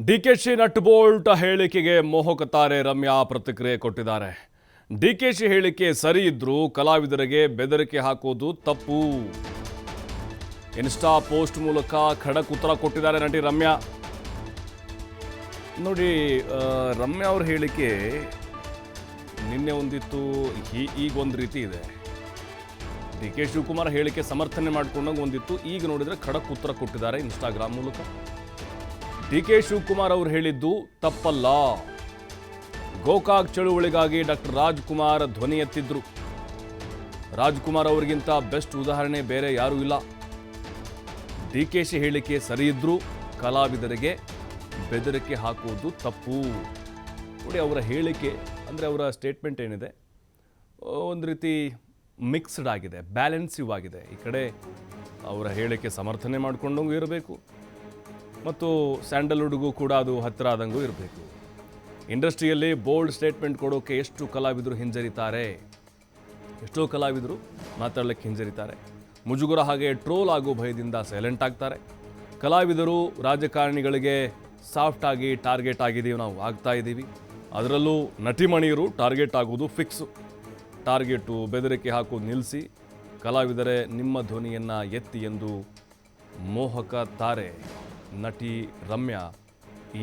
DKShi nut bolt ಹೇಳಿಕೆಗೆ ಮೋಹಕ ತಾರೆ ರಮ್ಯಾ ಪ್ರತಿಕ್ರಿಯೆ ಕೊಟ್ಟಿದ್ದಾರೆ. ಡಿಕೆಶಿ ಹೇಳಿಕೆ ಸರಿ ಇದ್ರೂ ಕಲಾವಿದರಿಗೆ ಬೆದರಿಕೆ ಹಾಕೋದು ತಪ್ಪು. ಇನ್ಸ್ಟಾ ಪೋಸ್ಟ್ ಮೂಲಕ ಖಡಕ್ ಉತ್ತರ ಕೊಟ್ಟಿದ್ದಾರೆ ನಟಿ ರಮ್ಯಾ. ನೋಡಿ, ರಮ್ಯಾ ಅವ್ರ ಹೇಳಿಕೆ ನಿನ್ನೆ ಒಂದಿತ್ತು, ಈಗ ಒಂದು ರೀತಿ ಇದೆ. ಡಿ ಕೆ ಶಿವಕುಮಾರ್ ಹೇಳಿಕೆ ಸಮರ್ಥನೆ ಮಾಡಿಕೊಂಡಾಗ ಒಂದಿತ್ತು, ಈಗ ನೋಡಿದ್ರೆ ಖಡಕ್ ಉತ್ತರ ಕೊಟ್ಟಿದ್ದಾರೆ ಇನ್ಸ್ಟಾಗ್ರಾಮ್ ಮೂಲಕ. ಡಿ ಕೆ ಶಿವಕುಮಾರ್ ಅವರು ಹೇಳಿದ್ದು ತಪ್ಪಲ್ಲ. ಗೋಕಾಕ್ ಚಳುವಳಿಗಾಗಿ ಡಾಕ್ಟರ್ ರಾಜ್ಕುಮಾರ್ ಧ್ವನಿ ಎತ್ತಿದ್ರು. ರಾಜ್ಕುಮಾರ್ ಅವರಿಗಿಂತ ಬೆಸ್ಟ್ ಉದಾಹರಣೆ ಬೇರೆ ಯಾರೂ ಇಲ್ಲ. ಡಿ ಕೆ ಶಿ ಹೇಳಿಕೆ ಸರಿ ಇದ್ರೂ ಕಲಾವಿದರಿಗೆ ಬೆದರಿಕೆ ಹಾಕುವುದು ತಪ್ಪು. ನೋಡಿ, ಅವರ ಹೇಳಿಕೆ ಅಂದರೆ ಅವರ ಸ್ಟೇಟ್ಮೆಂಟ್ ಏನಿದೆ ಒಂದು ರೀತಿ ಮಿಕ್ಸ್ಡ್ ಆಗಿದೆ, ಬ್ಯಾಲೆನ್ಸಿವ್ ಆಗಿದೆ. ಈ ಕಡೆ ಅವರ ಹೇಳಿಕೆ ಸಮರ್ಥನೆ ಮಾಡಿಕೊಂಡಂಗೂ ಇರಬೇಕು ಮತ್ತು ಸ್ಯಾಂಡಲ್ವುಡ್ಗೂ ಕೂಡ ಅದು ಹತ್ತಿರ ಆದಂಗೂ ಇರಬೇಕು. ಇಂಡಸ್ಟ್ರಿಯಲ್ಲಿ ಬೋಲ್ಡ್ ಸ್ಟೇಟ್ಮೆಂಟ್ ಕೊಡೋಕೆ ಎಷ್ಟು ಕಲಾವಿದರು ಹಿಂಜರಿತಾರೆ, ಎಷ್ಟೋ ಕಲಾವಿದರು ಮಾತಾಡಲಿಕ್ಕೆ ಹಿಂಜರಿತಾರೆ. ಮುಜುಗರ ಹಾಗೆ ಟ್ರೋಲ್ ಆಗೋ ಭಯದಿಂದ ಸೈಲೆಂಟ್ ಆಗ್ತಾರೆ. ಕಲಾವಿದರು ರಾಜಕಾರಣಿಗಳಿಗೆ ಸಾಫ್ಟ್ ಆಗಿ ಟಾರ್ಗೆಟ್ ಆಗಿದ್ದೀವಿ, ನಾವು ಆಗ್ತಾ ಇದ್ದೀವಿ. ಅದರಲ್ಲೂ ನಟಿಮಣಿಯರು ಟಾರ್ಗೆಟ್ ಆಗೋದು ಫಿಕ್ಸು. ಟಾರ್ಗೆಟು ಬೆದರಿಕೆ ಹಾಕೋದು ನಿಲ್ಲಿಸಿ, ಕಲಾವಿದರೇ ನಿಮ್ಮ ಧ್ವನಿಯನ್ನು ಎತ್ತಿ ಎಂದು ಮೋಹಕ ತಾರೆ ನಟಿ ರಮ್ಯಾ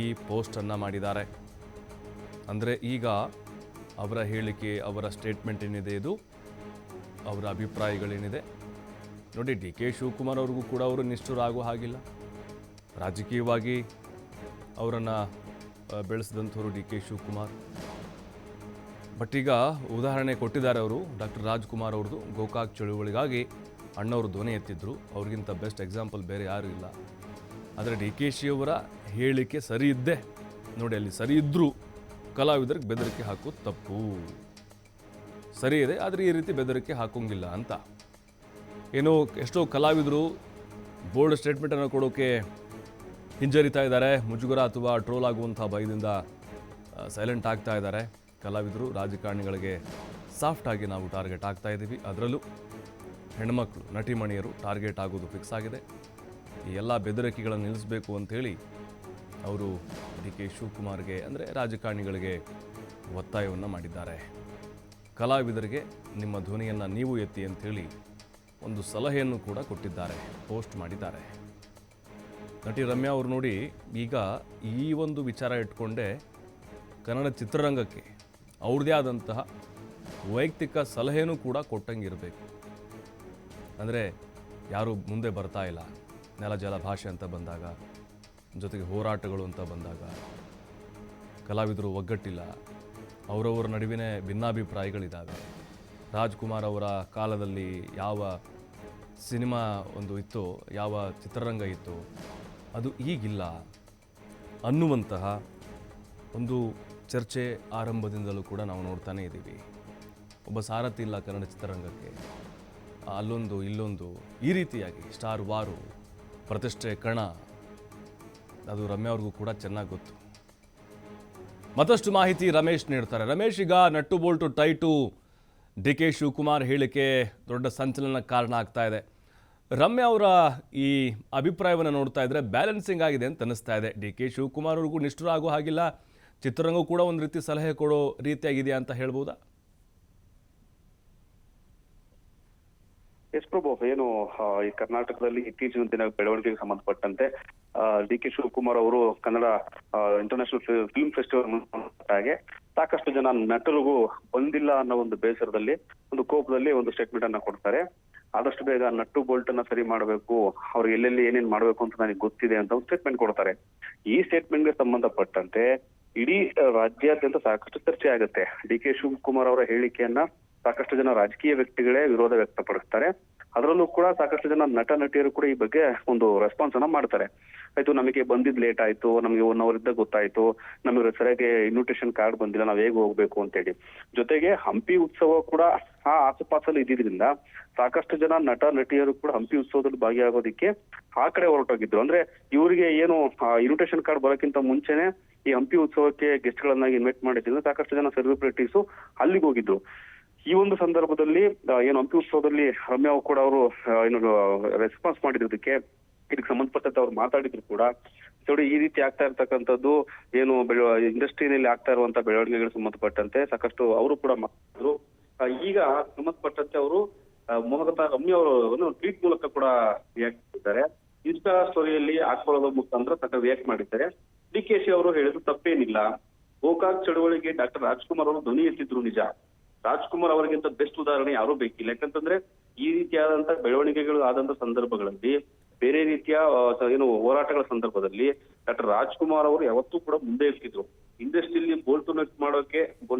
ಈ ಪೋಸ್ಟನ್ನು ಮಾಡಿದ್ದಾರೆ. ಅಂದರೆ ಈಗ ಅವರ ಹೇಳಿಕೆ, ಅವರ ಸ್ಟೇಟ್ಮೆಂಟ್ ಏನಿದೆ, ಇದು ಅವರ ಅಭಿಪ್ರಾಯಗಳೇನಿದೆ ನೋಡಿ. ಡಿ ಕೆ ಶಿವಕುಮಾರ್ ಅವ್ರಿಗೂ ಕೂಡ ಅವರು ನಿಷ್ಠುರ ಆಗೋ ಹಾಗಿಲ್ಲ. ರಾಜಕೀಯವಾಗಿ ಅವರನ್ನು ಬೆಳೆಸಿದಂಥವರು ಡಿ ಕೆ ಶಿವಕುಮಾರ್. ಬಟ್ ಈಗ ಉದಾಹರಣೆ ಕೊಟ್ಟಿದ್ದಾರೆ ಅವರು, ಡಾಕ್ಟರ್ ರಾಜ್ಕುಮಾರ್ ಅವ್ರದ್ದು. ಗೋಕಾಕ್ ಚಳುವಳಿಗಾಗಿ ಅಣ್ಣವರು ಧ್ವನಿ ಎತ್ತಿದ್ರು, ಅವ್ರಿಗಿಂತ ಬೆಸ್ಟ್ ಎಕ್ಸಾಂಪಲ್ ಬೇರೆ ಯಾರೂ ಇಲ್ಲ. ಆದರೆ ಡಿ ಕೆ ಶಿಯವರ ಹೇಳಿಕೆ ಸರಿ ಇದ್ದೇ ನೋಡಿ, ಅಲ್ಲಿ ಸರಿ ಇದ್ದರೂ ಕಲಾವಿದರಿಗೆ ಬೆದರಿಕೆ ಹಾಕೋದು ತಪ್ಪು. ಸರಿ ಇದೆ, ಆದರೆ ಈ ರೀತಿ ಬೆದರಿಕೆ ಹಾಕೋಂಗಿಲ್ಲ ಅಂತ. ಏನೋ ಎಷ್ಟೋ ಕಲಾವಿದರು ಬೋಲ್ಡ್ ಸ್ಟೇಟ್ಮೆಂಟನ್ನು ಕೊಡೋಕೆ ಹಿಂಜರಿತಾ ಇದ್ದಾರೆ. ಮುಜುಗರ ಅಥವಾ ಟ್ರೋಲ್ ಆಗುವಂಥ ಭಯದಿಂದ ಸೈಲೆಂಟ್ ಆಗ್ತಾ ಇದ್ದಾರೆ. ಕಲಾವಿದರು ರಾಜಕಾರಣಿಗಳಿಗೆ ಸಾಫ್ಟಾಗಿ ನಾವು ಟಾರ್ಗೆಟ್ ಆಗ್ತಾ ಇದ್ದೀವಿ. ಅದರಲ್ಲೂ ಹೆಣ್ಮಕ್ಳು ನಟಿಮಣಿಯರು ಟಾರ್ಗೆಟ್ ಆಗೋದು ಫಿಕ್ಸ್ ಆಗಿದೆ. ಈ ಎಲ್ಲ ಬೆದರಿಕೆಗಳನ್ನು ನಿಲ್ಲಿಸಬೇಕು ಅಂಥೇಳಿ ಅವರು ಡಿ ಕೆ ಶಿವಕುಮಾರ್ಗೆ ಅಂದರೆ ರಾಜಕಾರಣಿಗಳಿಗೆ ಒತ್ತಾಯವನ್ನು ಮಾಡಿದ್ದಾರೆ. ಕಲಾವಿದರಿಗೆ ನಿಮ್ಮ ಧ್ವನಿಯನ್ನು ನೀವು ಎತ್ತಿ ಅಂಥೇಳಿ ಒಂದು ಸಲಹೆಯನ್ನು ಕೂಡ ಕೊಟ್ಟಿದ್ದಾರೆ, ಪೋಸ್ಟ್ ಮಾಡಿದ್ದಾರೆ. ನಟಿ ರಮ್ಯಾ ಅವರು ನೋಡಿ, ಈಗ ಈ ಒಂದು ವಿಚಾರ ಇಟ್ಕೊಂಡೇ ಕನ್ನಡ ಚಿತ್ರರಂಗಕ್ಕೆ ಅವ್ರದ್ದೇ ಆದಂತಹ ವೈಯಕ್ತಿಕ ಸಲಹೆನೂ ಕೂಡ ಕೊಟ್ಟಂಗಿರಬೇಕು. ಅಂದರೆ ಯಾರೂ ಮುಂದೆ ಬರ್ತಾ ಇಲ್ಲ, ನೆಲ ಜಲ ಭಾಷೆ ಅಂತ ಬಂದಾಗ, ಜೊತೆಗೆ ಹೋರಾಟಗಳು ಅಂತ ಬಂದಾಗ ಕಲಾವಿದರು ಒಗ್ಗಟ್ಟಿಲ್ಲ, ಅವರವರ ನಡುವಿನ ಭಿನ್ನಾಭಿಪ್ರಾಯಗಳಿದ್ದಾವೆ. ರಾಜ್ಕುಮಾರ್ ಅವರ ಕಾಲದಲ್ಲಿ ಯಾವ ಸಿನಿಮಾ ಒಂದು ಇತ್ತೋ, ಯಾವ ಚಿತ್ರರಂಗ ಇತ್ತೋ ಅದು ಈಗಿಲ್ಲ ಅನ್ನುವಂತಹ ಒಂದು ಚರ್ಚೆ ಆರಂಭದಿಂದಲೂ ಕೂಡ ನಾವು ನೋಡ್ತಾನೇ ಇದ್ದೀವಿ. ಒಬ್ಬ ಸಾರಥಿ ಇಲ್ಲ ಕನ್ನಡ ಚಿತ್ರರಂಗಕ್ಕೆ, ಅಲ್ಲೊಂದು ಇಲ್ಲೊಂದು ಈ ರೀತಿಯಾಗಿ ಸ್ಟಾರ್ ವಾರು, ಪ್ರತಿಷ್ಠೆ ಕಣ, ಅದು ರಮ್ಯಾ ಅವ್ರಿಗೂ ಕೂಡ ಚೆನ್ನಾಗಿ ಗೊತ್ತು. ಮತ್ತಷ್ಟು ಮಾಹಿತಿ ರಮೇಶ್ ನೀಡ್ತಾರೆ. ರಮೇಶ್, ಈಗ nut Bolt tight D K Shivakumar ಹೇಳಿಕೆ ದೊಡ್ಡ ಸಂಚಲನ ಕಾರಣ ಆಗ್ತಾ ಇದೆ. ರಮ್ಯಾ ಅವರ ಈ ಅಭಿಪ್ರಾಯವನ್ನು ನೋಡ್ತಾ ಇದ್ರೆ ಬ್ಯಾಲೆನ್ಸಿಂಗ್ ಆಗಿದೆ ಅಂತ ಅನ್ನಿಸ್ತಾ ಇದೆ. ಡಿ ಕೆ ಶಿವಕುಮಾರ್ ಅವ್ರಿಗೂ ನಿಷ್ಠುರ ಆಗೋ ಹಾಗಿಲ್ಲ, ಚಿತ್ರರಂಗ ಕೂಡ ಒಂದು ರೀತಿ ಸಲಹೆ ಕೊಡೋ ರೀತಿಯಾಗಿದೆಯಾ ಅಂತ ಹೇಳ್ಬೋದಾ? ಎಸ್ ಪ್ರಭು, ಏನು ಈ ಕರ್ನಾಟಕದಲ್ಲಿ ಇತ್ತೀಚಿನ ದಿನ ಬೆಳವಣಿಗೆಗೆ ಸಂಬಂಧಪಟ್ಟಂತೆ ಡಿ ಕೆ ಶಿವಕುಮಾರ್ ಅವರು ಕನ್ನಡ ಇಂಟರ್ನ್ಯಾಷನಲ್ ಫಿಲ್ಮ್ ಫೆಸ್ಟಿವಲ್ ಹಾಗೆ ಸಾಕಷ್ಟು ಜನ ನಟರಿಗೂ ಬಂದಿಲ್ಲ ಅನ್ನೋ ಒಂದು ಬೇಸರದಲ್ಲಿ, ಒಂದು ಕೋಪದಲ್ಲಿ ಒಂದು ಸ್ಟೇಟ್ಮೆಂಟ್ ಅನ್ನ ಕೊಡ್ತಾರೆ. ಆದಷ್ಟು ಬೇಗ ನಟ್ಟು ಬೋಲ್ಟ್ ಅನ್ನ ಸರಿ ಮಾಡಬೇಕು, ಅವ್ರು ಎಲ್ಲೆಲ್ಲಿ ಏನೇನ್ ಮಾಡ್ಬೇಕು ಅಂತ ನನಗೆ ಗೊತ್ತಿದೆ ಅಂತ ಒಂದು ಸ್ಟೇಟ್ಮೆಂಟ್ ಕೊಡ್ತಾರೆ. ಈ ಸ್ಟೇಟ್ಮೆಂಟ್ಗೆ ಸಂಬಂಧಪಟ್ಟಂತೆ ಇಡೀ ರಾಜ್ಯಾದ್ಯಂತ ಸಾಕಷ್ಟು ಚರ್ಚೆ ಆಗುತ್ತೆ. ಡಿ ಕೆ ಶಿವಕುಮಾರ್ ಅವರ ಹೇಳಿಕೆಯನ್ನ ಸಾಕಷ್ಟು ಜನ ರಾಜಕೀಯ ವ್ಯಕ್ತಿಗಳೇ ವಿರೋಧ ವ್ಯಕ್ತಪಡಿಸ್ತಾರೆ. ಅದರಲ್ಲೂ ಕೂಡ ಸಾಕಷ್ಟು ಜನ ನಟ ನಟಿಯರು ಕೂಡ ಈ ಬಗ್ಗೆ ಒಂದು ರೆಸ್ಪಾನ್ಸ್ ಅನ್ನ ಮಾಡ್ತಾರೆ. ಆಯ್ತು, ನಮಗೆ ಬಂದಿದ್ ಲೇಟ್ ಆಯ್ತು, ನಮಗೆ 1 hour ಇದ್ದಾಗ ಗೊತ್ತಾಯ್ತು, ನಮಗೆ ಸರಿಯಾಗಿ ಇನ್ವಿಟೇಷನ್ ಕಾರ್ಡ್ ಬಂದಿಲ್ಲ, ನಾವ್ ಹೇಗೆ ಹೋಗ್ಬೇಕು ಅಂತೇಳಿ. ಜೊತೆಗೆ ಹಂಪಿ ಉತ್ಸವ ಕೂಡ ಆ ಆಸುಪಾಸಲ್ಲಿ ಇದ್ದಿದ್ರಿಂದ ಸಾಕಷ್ಟು ಜನ ನಟ ನಟಿಯರು ಕೂಡ ಹಂಪಿ ಉತ್ಸವದಲ್ಲಿ ಭಾಗಿಯಾಗೋದಿಕ್ಕೆ ಆ ಕಡೆ ಹೊರಟೋಗಿದ್ರು. ಅಂದ್ರೆ ಇವರಿಗೆ ಏನು ಇನ್ವಿಟೇಷನ್ ಕಾರ್ಡ್ ಬರೋಕ್ಕಿಂತ ಮುಂಚೆನೆ ಈ ಹಂಪಿ ಉತ್ಸವಕ್ಕೆ ಗೆಸ್ಟ್ ಗಳನ್ನಾಗಿ ಇನ್ವೈಟ್ ಮಾಡಿದ್ರಿಂದ ಸಾಕಷ್ಟು ಜನ ಸೆಲೆಬ್ರಿಟೀಸು ಅಲ್ಲಿಗೆ ಹೋಗಿದ್ರು. ಈ ಒಂದು ಸಂದರ್ಭದಲ್ಲಿ ಏನು ಹಂಪಿ ಉತ್ಸವದಲ್ಲಿ ರಮ್ಯಾ ಕೂಡ ಅವರು ಏನು ರೆಸ್ಪಾನ್ಸ್ ಮಾಡಿರೋದಕ್ಕೆ ಇದಕ್ಕೆ ಸಂಬಂಧಪಟ್ಟಂತೆ ಅವ್ರು ಮಾತಾಡಿದ್ರು ಕೂಡ ನೋಡಿ ಈ ರೀತಿ ಆಗ್ತಾ ಇರ್ತಕ್ಕಂಥದ್ದು ಏನು ಇಂಡಸ್ಟ್ರಿನಲ್ಲಿ ಆಗ್ತಾ ಇರುವಂತ ಬೆಳವಣಿಗೆಗಳಿಗೆ ಸಂಬಂಧಪಟ್ಟಂತೆ ಸಾಕಷ್ಟು ಅವರು ಕೂಡ ಮಾತಾಡಿದ್ರು. ಈಗ ಸಂಬಂಧಪಟ್ಟಂತೆ ಅವರು ಮೊಹಮ್ಮದ್ ರಮ್ಯ ಅವರು ಟ್ವೀಟ್ ಮೂಲಕ ಕೂಡ ರಿಯಾಕ್ಟ್ ಮಾಡಿದ್ದಾರೆ. ಇನ್ಸ್ಟಾ ಸ್ಟೋರಿಯಲ್ಲಿ ಹಾಕೊಳ್ಳೋದ್ರ ಮುಖಾಂತರ ಸಾಕಷ್ಟು ರಿಯಾಕ್ಟ್ ಮಾಡಿದ್ದಾರೆ. DKC ಅವರು ಹೇಳಿದ್ರು ತಪ್ಪೇನಿಲ್ಲ, ಗೋಕಾಕ್ ಚಳವಳಿಗೆ ಡಾಕ್ಟರ್ ರಾಜ್ಕುಮಾರ್ ಅವರು ಧ್ವನಿ ಎತ್ತಿದ್ರು ನಿಜ. ರಾಜ್ಕುಮಾರ್ ಅವರಿಗಿಂತ ಬೆಸ್ಟ್ ಉದಾಹರಣೆ ಯಾರೂ ಬೇಕಿಲ್ಲ. ಯಾಕಂತಂದ್ರೆ ಈ ರೀತಿಯಾದಂತ ಬೆಳವಣಿಗೆಗಳು ಆದಂತ ಸಂದರ್ಭಗಳಲ್ಲಿ ಬೇರೆ ರೀತಿಯ ಏನು ಹೋರಾಟಗಳ ಸಂದರ್ಭದಲ್ಲಿ ಡಾಕ್ಟರ್ ರಾಜ್ಕುಮಾರ್ ಅವರು ಯಾವತ್ತೂ ಕೂಡ ಮುಂದೆ ಇರ್ತಿದ್ರು. ಇಂಡಸ್ಟ್ರಿಯಲ್ಲಿ ಬೋಲ್ಟು ನಟ್ ಮಾಡೋಕೆ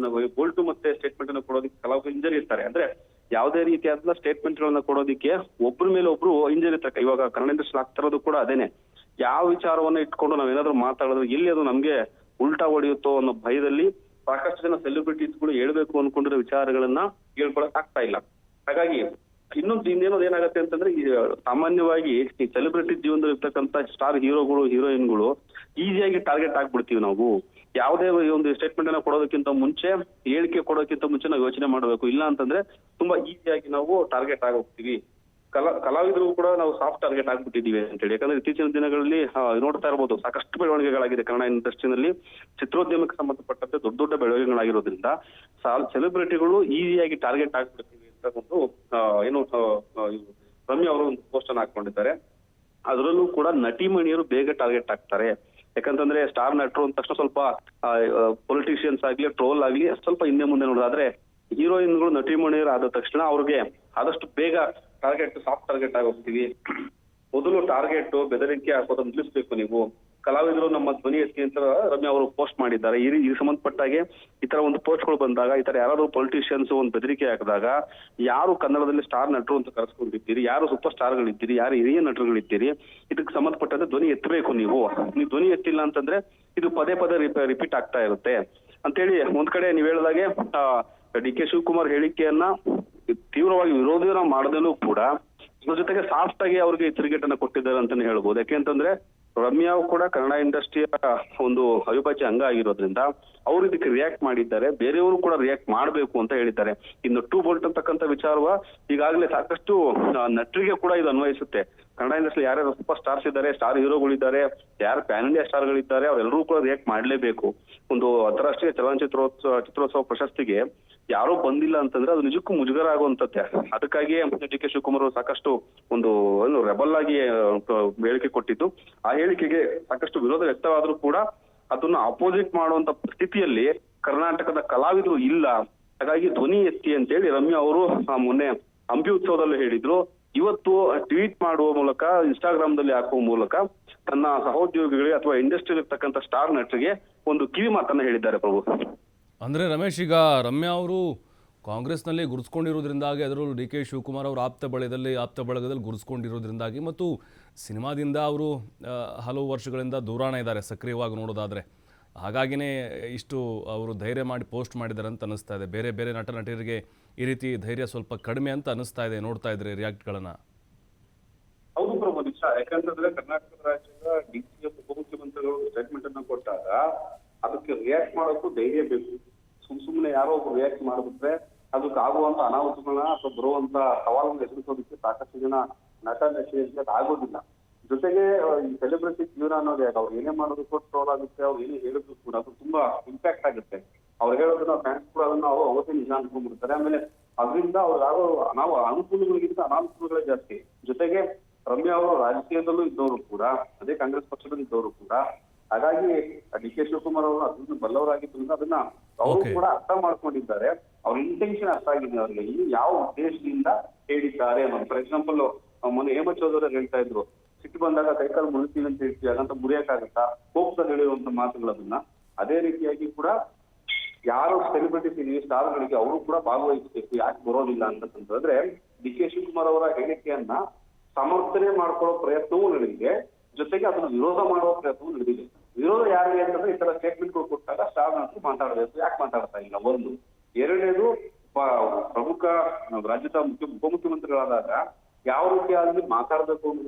ಬೋಲ್ಟು ಮತ್ತೆ ಸ್ಟೇಟ್ಮೆಂಟ್ ಅನ್ನು ಕೊಡೋದಕ್ಕೆ ಕೆಲವು ಹಿಂಜರಿರ್ತಾರೆ. ಅಂದ್ರೆ ಯಾವುದೇ ರೀತಿಯಾದ ಸ್ಟೇಟ್ಮೆಂಟ್ ಗಳನ್ನ ಕೊಡೋದಕ್ಕೆ ಒಬ್ಬರ ಮೇಲೆ ಒಬ್ರು ಹಿಂಜರಿರ್ತಾರೆ. ಇವಾಗ ಕನ್ನಡ ಇಂಡಸ್ಟ್ರಿ ಆಗ್ತಾ ಇರೋದು ಕೂಡ ಅದೇನೆ. ಯಾವ ವಿಚಾರವನ್ನ ಇಟ್ಕೊಂಡು ನಾವೇನಾದ್ರೂ ಮಾತಾಡಿದ್ರೆ ಎಲ್ಲಿ ಅದು ನಮ್ಗೆ ಉಲ್ಟಾ ಹೊಡೆಯುತ್ತೋ ಅನ್ನೋ ಭಯದಲ್ಲಿ ಸಾಕಷ್ಟು ಜನ ಸೆಲೆಬ್ರಿಟೀಸ್ಗಳು ಹೇಳ್ಬೇಕು ಅನ್ಕೊಂಡಿರೋ ವಿಚಾರಗಳನ್ನ ಹೇಳ್ಕೊಳಕ್ ಆಗ್ತಾ ಇಲ್ಲ. ಹಾಗಾಗಿ ಇನ್ನೇನೋದು ಏನಾಗುತ್ತೆ ಅಂತಂದ್ರೆ ಈ ಸಾಮಾನ್ಯವಾಗಿ ಈ ಸೆಲೆಬ್ರಿಟಿ ಜೀವನದಲ್ಲಿ ಇರ್ತಕ್ಕಂಥ ಸ್ಟಾರ್ ಹೀರೋಗಳು ಹೀರೋಯಿನ್ಗಳು ಈಸಿಯಾಗಿ ಟಾರ್ಗೆಟ್ ಆಗ್ಬಿಡ್ತೀವಿ ನಾವು. ಯಾವುದೇ ಒಂದು ಸ್ಟೇಟ್ಮೆಂಟ್ ಅನ್ನ ಕೊಡೋದಕ್ಕಿಂತ ಮುಂಚೆ, ಹೇಳಿಕೆ ಕೊಡೋದಕ್ಕಿಂತ ಮುಂಚೆ ನಾವು ಯೋಚನೆ ಮಾಡಬೇಕು. ಇಲ್ಲ ಅಂತಂದ್ರೆ ತುಂಬಾ ಈಸಿಯಾಗಿ ನಾವು ಟಾರ್ಗೆಟ್ ಆಗೋಗ್ತೀವಿ. ಕಲಾವಿದರು ಕೂಡ ನಾವು ಸಾಫ್ಟ್ ಟಾರ್ಗೆಟ್ ಆಗ್ಬಿಟ್ಟಿದೀವಿ ಅಂತ ಹೇಳಿ. ಯಾಕಂದ್ರೆ ಇತ್ತೀಚಿನ ದಿನಗಳಲ್ಲಿ ನೋಡ್ತಾ ಇರಬಹುದು ಸಾಕಷ್ಟು ಬೆಳವಣಿಗೆಗಳಾಗಿದೆ ಕನ್ನಡ ಇಂಡಸ್ಟ್ರಿನಲ್ಲಿ. ಚಿತ್ರೋದ್ಯಮಕ್ಕೆ ಸಂಬಂಧಪಟ್ಟಂತೆ ದೊಡ್ಡ ದೊಡ್ಡ ಬೆಳವಣಿಗೆಗಳಾಗಿರೋದ್ರಿಂದ ಸೆಲೆಬ್ರಿಟಿಗಳು ಈಸಿಯಾಗಿ ಟಾರ್ಗೆಟ್ ಆಗ್ಬಿಡ್ತೀವಿ ಅಂತ ಒಂದು ಏನು ರಮ್ಯ ಅವರು ಒಂದು ಪೋಸ್ಟ್ ಅನ್ನು ಹಾಕೊಂಡಿದ್ದಾರೆ. ಅದರಲ್ಲೂ ಕೂಡ ನಟಿಮಣಿಯರು ಬೇಗ ಟಾರ್ಗೆಟ್ ಆಗ್ತಾರೆ. ಯಾಕಂತಂದ್ರೆ ಸ್ಟಾರ್ ನಟರು ಅಂದ ತಕ್ಷಣ ಸ್ವಲ್ಪ ಪೊಲಿಟಿಷಿಯನ್ಸ್ ಆಗ್ಲಿ ಟ್ರೋಲ್ ಆಗ್ಲಿ ಸ್ವಲ್ಪ ಹಿಂದೆ ಮುಂದೆ ನೋಡೋದಾದ್ರೆ ಹೀರೋಯಿನ್ಗಳು ನಟಿಮಣಿಯರು ಆದ ತಕ್ಷಣ ಅವ್ರಿಗೆ ಆದಷ್ಟು ಬೇಗ ಸಾಫ್ಟ್ ಟಾರ್ಗೆಟ್ ಆಗೋಗ್ತೀವಿ. ಮೊದಲು ಟಾರ್ಗೆಟ್ ಬೆದರಿಕೆ ಹಾಕೋದನ್ನ ನಿಲ್ಲಿಸ್ಬೇಕು ನೀವು. ಕಲಾವಿದರು ನಮ್ಮ ಧ್ವನಿ ಎತ್ತಿ ಅಂತ ರಮ್ಯ ಅವರು ಪೋಸ್ಟ್ ಮಾಡಿದ್ದಾರೆ. ಈ ಸಂಬಂಧಪಟ್ಟಾಗೆ ಈ ತರ ಒಂದು ಪೋಸ್ಟ್ಗಳು ಬಂದಾಗ, ಈ ತರ ಯಾರಾದ್ರೂ ಪೊಲಿಟಿಷಿಯನ್ಸ್ ಒಂದು ಬೆದರಿಕೆ ಹಾಕಿದಾಗ, ಯಾರು ಕನ್ನಡದಲ್ಲಿ ಸ್ಟಾರ್ ನಟರು ಅಂತ ಕರೆಸ್ಕೊಂಡಿದ್ದೀರಿ, ಯಾರು ಸೂಪರ್ ಸ್ಟಾರ್ಗಳಿದ್ದೀರಿ, ಯಾರು ಹಿರಿಯ ನಟರುಗಳಿದ್ದೀರಿ, ಇದಕ್ಕೆ ಸಂಬಂಧಪಟ್ಟಂತೆ ಧ್ವನಿ ಎತ್ತಬೇಕು. ನೀವು ಧ್ವನಿ ಎತ್ತಿಲ್ಲ ಅಂತಂದ್ರೆ ಇದು ಪದೇ ರಿಪೀಟ್ ಆಗ್ತಾ ಇರುತ್ತೆ ಅಂತೇಳಿ ಒಂದ್ ಕಡೆ ನೀವ್ ಹೇಳಿದಾಗೆ DK ಶಿವಕುಮಾರ್ ಹೇಳಿಕೆಯನ್ನ ತೀವ್ರವಾಗಿ ವಿರೋಧನ ಮಾಡದಲ್ಲೂ ಕೂಡ ಇದ್ರ ಜೊತೆಗೆ ಸಾಫ್ಟ್ ಆಗಿ ಅವ್ರಿಗೆ ತಿರುಗೇಟನ್ನ ಕೊಟ್ಟಿದ್ದಾರೆ ಅಂತಾನೆ ಹೇಳ್ಬೋದು. ಯಾಕೆಂತಂದ್ರೆ ರಮ್ಯಾ ಕೂಡ ಕನ್ನಡ ಇಂಡಸ್ಟ್ರಿಯ ಒಂದು ಅವಿಭಾಜ್ಯ ಅಂಗ ಆಗಿರೋದ್ರಿಂದ ಅವ್ರು ಇದಕ್ಕೆ ರಿಯಾಕ್ಟ್ ಮಾಡಿದ್ದಾರೆ. ಬೇರೆಯವರು ಕೂಡ ರಿಯಾಕ್ಟ್ ಮಾಡ್ಬೇಕು ಅಂತ ಹೇಳಿದ್ದಾರೆ. ಇನ್ನು ಟೂ ಬೋಲ್ಟ್ ಅಂತಕ್ಕಂಥ ವಿಚಾರವ ಈಗಾಗಲೇ ಸಾಕಷ್ಟು ನಟರಿಗೆ ಕೂಡ ಇದು ಅನ್ವಯಿಸುತ್ತೆ. ಕನ್ನಡ ಇಂಡಸ್ಟ್ರಿ ಯಾರ್ಯಾರು ಸೂಪರ್ ಸ್ಟಾರ್ಸ್ ಇದ್ದಾರೆ, ಸ್ಟಾರ್ ಹೀರೋಗಳಿದ್ದಾರೆ, ಯಾರು ಪ್ಯಾನ್ ಇಂಡಿಯಾ ಸ್ಟಾರ್ಗಳಿದ್ದಾರೆ, ಅವರೆಲ್ಲರೂ ಕೂಡ ರಿಯಾಕ್ಟ್ ಮಾಡ್ಲೇಬೇಕು. ಒಂದು ಅಂತಾರಾಷ್ಟ್ರೀಯ ಚಿತ್ರೋತ್ಸವ ಪ್ರಶಸ್ತಿಗೆ ಯಾರೋ ಬಂದಿಲ್ಲ ಅಂತಂದ್ರೆ ಅದು ನಿಜಕ್ಕೂ ಮುಜುಗರ ಆಗುವಂತದ್ದೇ. ಅದಕ್ಕಾಗಿ DK ಶಿವಕುಮಾರ್ ಅವರು ಸಾಕಷ್ಟು ಒಂದು ರೆಬಲ್ ಆಗಿ ಹೇಳಿಕೆ ಕೊಟ್ಟಿದ್ದು. ಆ ಹೇಳಿಕೆಗೆ ಸಾಕಷ್ಟು ವಿರೋಧ ವ್ಯಕ್ತವಾದ್ರೂ ಕೂಡ ಅದನ್ನ ಅಪೋಸಿಟ್ ಮಾಡುವಂತ ಸ್ಥಿತಿಯಲ್ಲಿ ಕರ್ನಾಟಕದ ಕಲಾವಿದರು ಇಲ್ಲ. ಹಾಗಾಗಿ ಧ್ವನಿ ಎತ್ತಿ ಅಂತೇಳಿ ರಮ್ಯಾ ಅವರು ಮೊನ್ನೆ ಹಂಪಿ ಉತ್ಸವದಲ್ಲಿ ಹೇಳಿದ್ರು. ಇವತ್ತು ಟ್ವೀಟ್ ಮಾಡುವ ಮೂಲಕ, ಇನ್ಸ್ಟಾಗ್ರಾಮ್ ಹಾಕುವ ಮೂಲಕ ತನ್ನ ಸಹೋದ್ಯೋಗಿಗಳಿಗೆ ಅಥವಾ ಇಂಡಸ್ಟ್ರಿಯಲ್ಲಿ ಇರ್ತಕ್ಕಂಥ ಸ್ಟಾರ್ ನಟರಿಗೆ ಒಂದು ಕಿವಿ ಮಾತನ್ನ ಹೇಳಿದ್ದಾರೆ ಪ್ರಭು. ಅಂದರೆ ರಮೇಶ್, ಈಗ ರಮ್ಯಾ ಅವರು ಕಾಂಗ್ರೆಸ್ನಲ್ಲಿ ಗುರುಸ್ಕೊಂಡಿರೋದ್ರಿಂದಾಗಿ, ಅದರಲ್ಲೂ DK ಶಿವಕುಮಾರ್ ಅವರು ಆಪ್ತ ಬಳಗದಲ್ಲಿ ಗುರುಸ್ಕೊಂಡಿರೋದ್ರಿಂದಾಗಿ ಮತ್ತು ಸಿನಿಮಾದಿಂದ ಅವರು ಹಲವು ವರ್ಷಗಳಿಂದ ದೂರಾಣ ಇದ್ದಾರೆ ಸಕ್ರಿಯವಾಗಿ ನೋಡೋದಾದರೆ. ಹಾಗಾಗಿನೇ ಇಷ್ಟು ಅವರು ಧೈರ್ಯ ಮಾಡಿ ಪೋಸ್ಟ್ ಮಾಡಿದ್ದಾರೆ ಅಂತ ಅನ್ನಿಸ್ತಾ ಇದೆ. ಬೇರೆ ಬೇರೆ ನಟರಿಗೆ ಈ ರೀತಿ ಧೈರ್ಯ ಸ್ವಲ್ಪ ಕಡಿಮೆ ಅಂತ ಅನ್ನಿಸ್ತಾ ಇದೆ ನೋಡ್ತಾ ಇದ್ರೆ ರಿಯಾಕ್ಟ್ಗಳನ್ನ. ಹೌದು ಪ್ರಭು, ನಿಜ. ಯಾಕಂತಂದ್ರೆ ಕರ್ನಾಟಕ ರಾಜ್ಯದ DK ಉಪಮುಖ್ಯಮಂತ್ರಿಗಳು ಸ್ಟೇಟ್ಮೆಂಟ್ ಅನ್ನ ಕೊಟ್ಟಾಗ ಅದಕ್ಕೆ ರಿಯಾಕ್ಟ್ ಮಾಡೋಕ್ಕೂ ಧೈರ್ಯ ಬೇಕು. ಸುಮ್ಮನೆ ಯಾರೋ ಒಬ್ರು ರಿಯಾಕ್ಟ್ ಮಾಡಿಬಿಟ್ರೆ ಅದಕ್ಕೆ ಆಗುವಂತ ಅನಾಹುತಗಳನ್ನ ಅಥವಾ ಬರುವಂತ ಸವಾಲನ್ನು ಎದುರಿಸೋದಕ್ಕೆ ಸಾಕಷ್ಟು ಜನ ನಟರಿಗೆ ಆಗೋದಿಲ್ಲ. ಜೊತೆಗೆ ಈ ಸೆಲೆಬ್ರಿಟಿ ಜೀವನ ಅನ್ನೋದೇ ಅವ್ರು ಏನೇ ಮಾಡೋದಕ್ಕೂ ಟ್ರೋಲ್ ಆಗುತ್ತೆ, ಅವ್ರು ಏನೇ ಹೇಳಿದ್ರು ಕೂಡ ಅದು ತುಂಬಾ ಇಂಪ್ಯಾಕ್ಟ್ ಆಗುತ್ತೆ. ಅವ್ರು ಹೇಳೋದನ್ನ ಫ್ಯಾನ್ಸ್ ಕೂಡ ಅದನ್ನ ಅವತ್ತೇ ನಿಜ ಅನ್ಕೊಂಡ್ಬಿಡ್ತಾರೆ. ಆಮೇಲೆ ಅದರಿಂದ ಅವ್ರಿಗಾಗೋ ಅನುಕೂಲಗಳಿಗಿಂತ ಅನಾನುಕೂಲಗಳೇ ಜಾಸ್ತಿ. ಜೊತೆಗೆ ರಮ್ಯಾ ಅವರು ರಾಜಕೀಯದಲ್ಲೂ ಇದ್ದವರು ಕೂಡ, ಅದೇ ಕಾಂಗ್ರೆಸ್ ಪಕ್ಷದಲ್ಲಿ ಇದ್ದವರು ಕೂಡ. ಹಾಗಾಗಿ DK ಶಿವಕುಮಾರ್ ಅವರು ಅದನ್ನ ಬಲ್ಲವರಾಗಿದ್ದರಿಂದ ಅದನ್ನ ಅವರು ಕೂಡ ಅರ್ಥ ಮಾಡ್ಕೊಂಡಿದ್ದಾರೆ. ಅವ್ರ ಇಂಟೆನ್ಷನ್ ಅರ್ಥ ಆಗಿದೆ ಅವ್ರಿಗೆ, ಇನ್ನು ಯಾವ ಉದ್ದೇಶದಿಂದ ಹೇಳಿದ್ದಾರೆ. ಫಾರ್ ಎಕ್ಸಾಂಪಲ್ ಮೊನ್ನೆ ಹೇಮಂತ್ ಚೌಧರಿ ಹೇಳ್ತಾ ಇದ್ರು, ಸಿಟ್ಟು ಬಂದಾಗ ಕೈಕಾಲು ಮುರಿತೀವಿ ಅಂತ ಹೇಳ್ತೀವಿ, ಹಾಗಂತ ಮುರಿಯಕ್ಕಾಗತ್ತಾ, ಕೋಪದಲ್ಲಿ ಹೇಳುವಂತ ಮಾತುಗಳದನ್ನ. ಅದೇ ರೀತಿಯಾಗಿ ಕೂಡ ಯಾರು ಸೆಲೆಬ್ರಿಟೀಸ್ ಇದೀವಿ ಸ್ಟಾರ್ಗಳಿಗೆ ಅವರು ಕೂಡ ಭಾಗವಹಿಸಬೇಕು. ಯಾಕೆ ಬರೋದಿಲ್ಲ ಅಂತಂದ್ರೆ DK ಶಿವಕುಮಾರ್ ಅವರ ಹೇಳಿಕೆಯನ್ನ ಸಮರ್ಥನೆ ಮಾಡ್ಕೊಳ್ಳೋ ಪ್ರಯತ್ನವೂ ನಡೆದಿದೆ, ಜೊತೆಗೆ ಅದನ್ನು ವಿರೋಧ ಮಾಡುವ ಪ್ರಯತ್ನವೂ ನಡೆದಿದೆ. ವಿರೋಧ ಯಾರಿಗೆ ಅಂತಂದ್ರೆ ಈ ತರ ಸ್ಟೇಟ್ಮೆಂಟ್ಗಳು ಕೊಟ್ಟಾಗ ಸ್ಟಾರ್ ನಟರು ಮಾತಾಡಬೇಕು, ಯಾಕೆ ಮಾತಾಡ್ತಾ ಇಲ್ಲ ಒಂದು. ಎರಡನೇದು, ಪ್ರಮುಖ ರಾಜ್ಯದ ಉಪಮುಖ್ಯಮಂತ್ರಿಗಳಾದಾಗ ಯಾವ ರೀತಿಯಾಗಿ ಮಾತಾಡಬೇಕು ಅನ್ನೋದನ್ನ